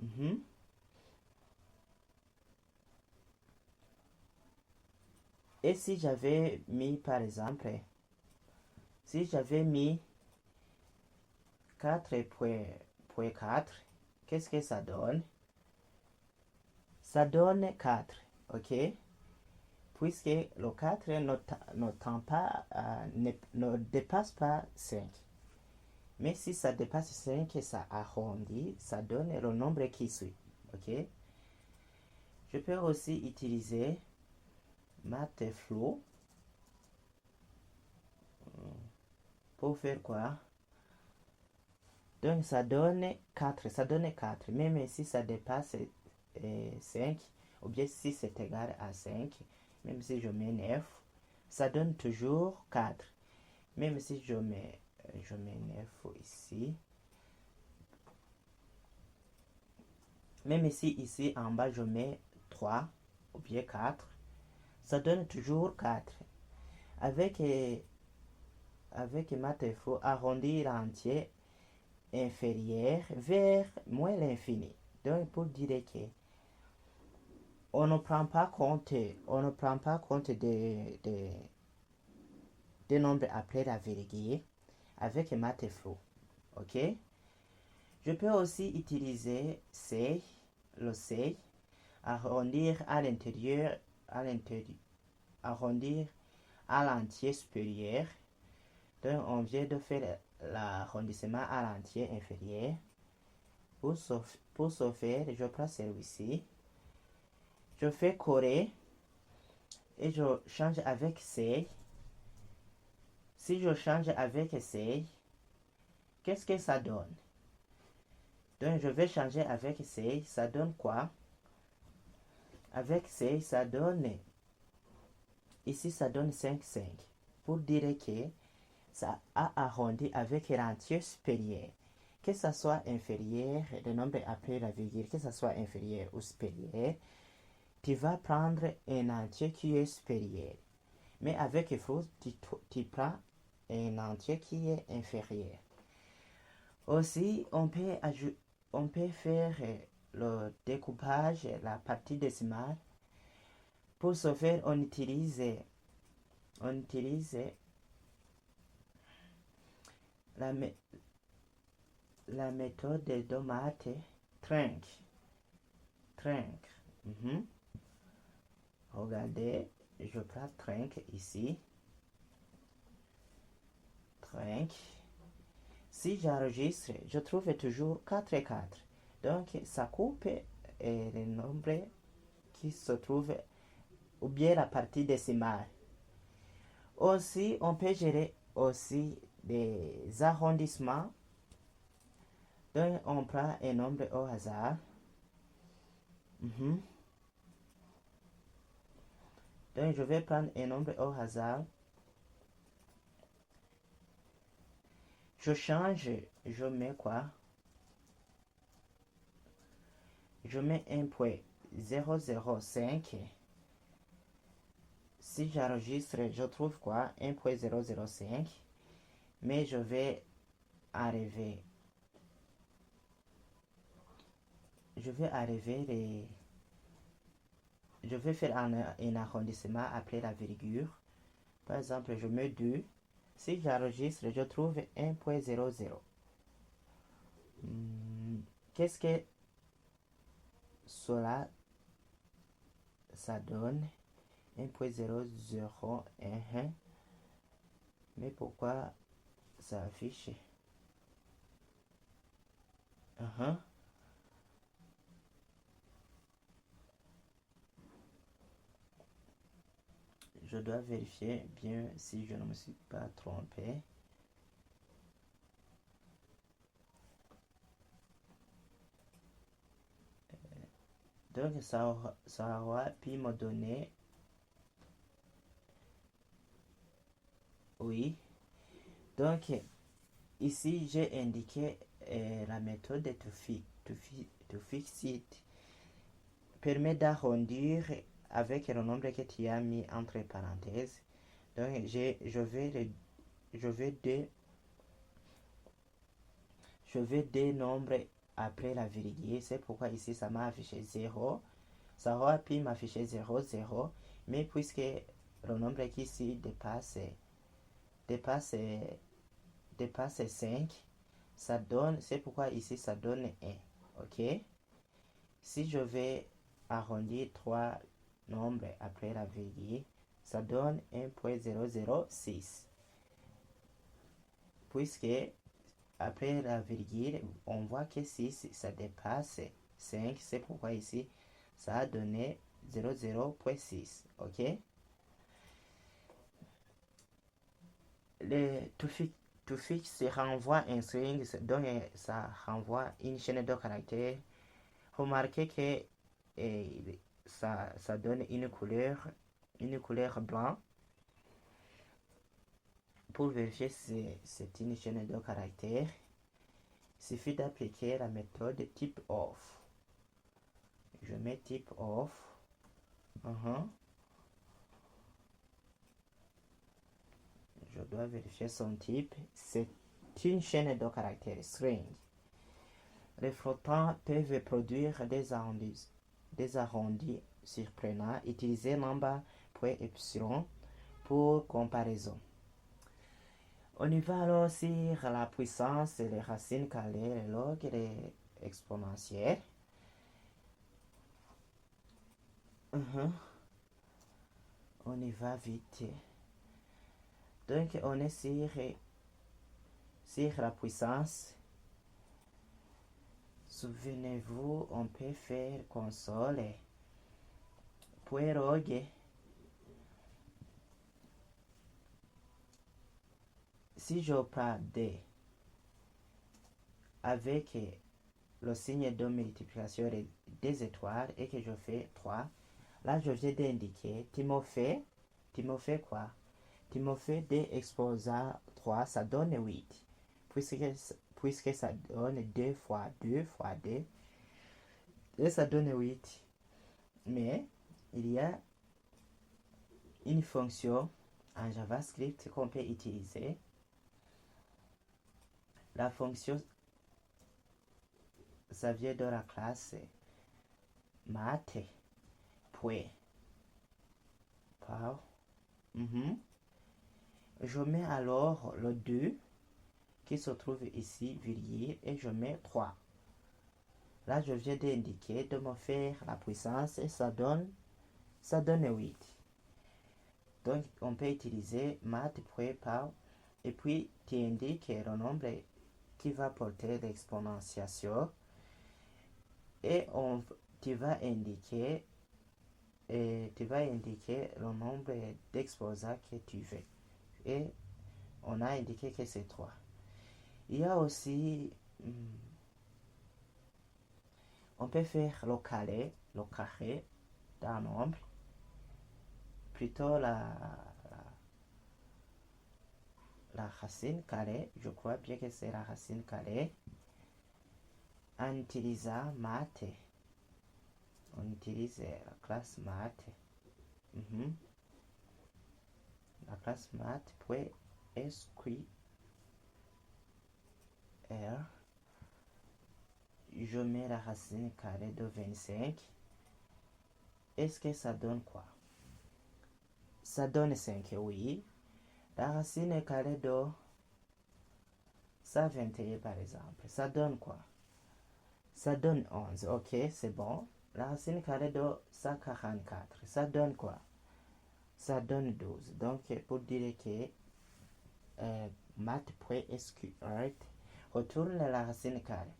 Mhm. Et si j'avais mis, par exemple, si j'avais mis 4.4, qu'est-ce que ça donne? Ça donne 4, ok? Puisque le 4 ne dépasse pas 5. Mais si ça dépasse 5, ça arrondit, ça donne le nombre qui suit, ok? Je peux aussi utiliser MathFlow pour faire quoi? Donc ça donne 4, ça donne 4. Même si ça dépasse 5, ou bien si c'est égal à 5, même si je mets 9, ça donne toujours 4. Même si je mets 9 ici, même si ici en bas je mets 3 ou bien 4, ça donne toujours 4. Avec, avec maths, il faut arrondir l'entier inférieur vers moins l'infini. Donc pour dire que on ne prend pas compte, des nombres après la virgule avec MathFlow. Ok? Je peux aussi utiliser C, le C, arrondir à l'intérieur, arrondir à l'entier supérieur. Donc on vient de faire l'arrondissement à l'entier inférieur. Pour ce faire, je prends celui-ci. Je fais correr et je change avec C. Si je change avec C, qu'est-ce que ça donne? Donc je vais changer avec C, ça donne quoi? Avec C, ça donne, ici ça donne 5, 5. Pour dire que ça a arrondi avec l'entier supérieur. Que ça soit inférieur, le nombre après la virgule, que ça soit inférieur ou supérieur, tu vas prendre un entier qui est supérieur. Mais avec flow, tu prends un entier qui est inférieur. Aussi, on peut faire le découpage, la partie décimale. Pour ce faire, on utilise la, la méthode de maths Trank. Mhm. Regardez, je prends Trank ici. Trank. Si j'enregistre, je trouve toujours 4 et 4. Donc, ça coupe les nombres qui se trouvent ou bien la partie décimale. Aussi, on peut gérer aussi des arrondissements. Donc, on prend un nombre au hasard. Donc, je vais prendre un nombre au hasard. Je change, je mets quoi? Je mets 1.005. Si j'enregistre, je trouve quoi? 1.005. Mais je vais arriver. Je vais faire un arrondissement après la virgule. Par exemple, je mets 2. Si j'enregistre, je trouve 1.00. Qu'est-ce que cela ça donne? 1.001. Mais pourquoi ça affiche? Je dois vérifier bien si je ne me suis pas trompé. Donc ça aura pu me donner, oui. Donc ici j'ai indiqué la méthode to fix it permet d'arrondir avec le nombre que tu as mis entre parenthèses. Donc je vais deux nombres après la virgule. C'est pourquoi ici ça m'a affiché 0. Ça aurait pu m'afficher 0, 0. Mais puisque le nombre qui ici dépasse 5, ça donne, c'est pourquoi ici ça donne 1. Ok? Si je vais arrondir 3 nombres après la virgule, ça donne 1.006. Puisque après la virgule, on voit que 6, ça dépasse 5. C'est pourquoi ici, ça a donné 0.6. Ok? Le to fix renvoie un string, donc ça renvoie une chaîne de caractères. Remarquez que ça donne une couleur blanc. Pour vérifier si c'est une chaîne de caractères, il suffit d'appliquer la méthode type off. Je mets type off. Je dois vérifier son type. C'est une chaîne de caractères string. Les flottants peuvent produire des arrondis surprenants. Utilisez number.epsilon pour comparaison. On y va alors sur la puissance, les racines carrées, les logs et les exponentielles. On y va vite. Donc on est sur la puissance. Souvenez-vous, on peut faire console .log. Si je prends D avec le signe de multiplication des étoiles et que je fais 3, là je viens d'indiquer Timothée quoi? Timothée D exposa 3, ça donne 8. Puisque ça donne 2 fois 2 fois 2, et ça donne 8. Mais il y a une fonction en JavaScript qu'on peut utiliser. La fonction, ça vient de la classe math. Je mets alors le 2 qui se trouve ici, virgule, et je mets 3. Là, je viens d'indiquer, de me faire la puissance et ça donne 8. Donc, on peut utiliser math.pow et puis tu indiques le nombre qui va porter l'exponentiation et tu vas indiquer le nombre d'exposants que tu veux. Et on a indiqué que c'est 3. Il y a aussi, on peut faire le carré d'un nombre, plutôt la racine carrée, je crois bien que c'est la racine carrée, en utilisant math. On utilise la classe math. La classe math.sqr. Je mets la racine carrée de 25. Est-ce que ça donne quoi? Ça donne 5, oui. La racine carrée de 121 par exemple, ça donne quoi? Ça donne 11, ok, c'est bon. La racine carrée de 144, ça donne quoi? Ça donne 12. Donc, pour dire que math.sqrt retourne la racine carrée.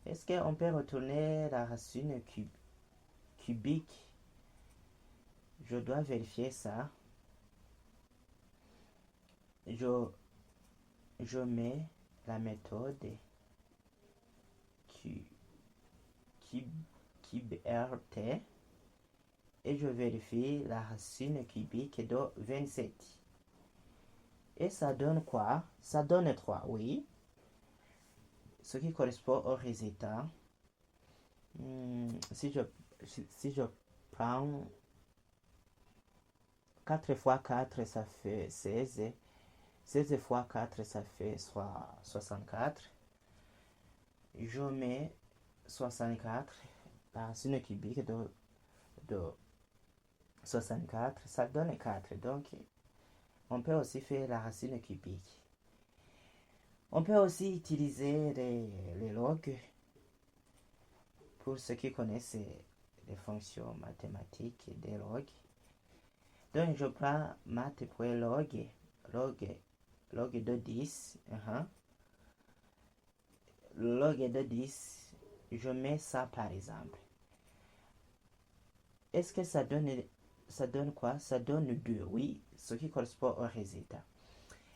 Est-ce qu'on peut retourner la racine cubique? Je dois vérifier ça. Je mets la méthode cubert et je vérifie la racine cubique de 27. Et ça donne quoi? Ça donne 3, oui. Ce qui correspond au résultat. Si je prends 4 fois 4, ça fait 16. 16 fois 4, ça fait 64. je mets 64 la racine cubique de 64, ça donne 4. Donc, on peut aussi faire la racine cubique. On peut aussi utiliser les logs pour ceux qui connaissent les fonctions mathématiques des logs. Donc, je prends math.log, log de 10. Log de 10, je mets ça par exemple. Est-ce que ça donne quoi? Ça donne 2, oui, ce qui correspond au résultat.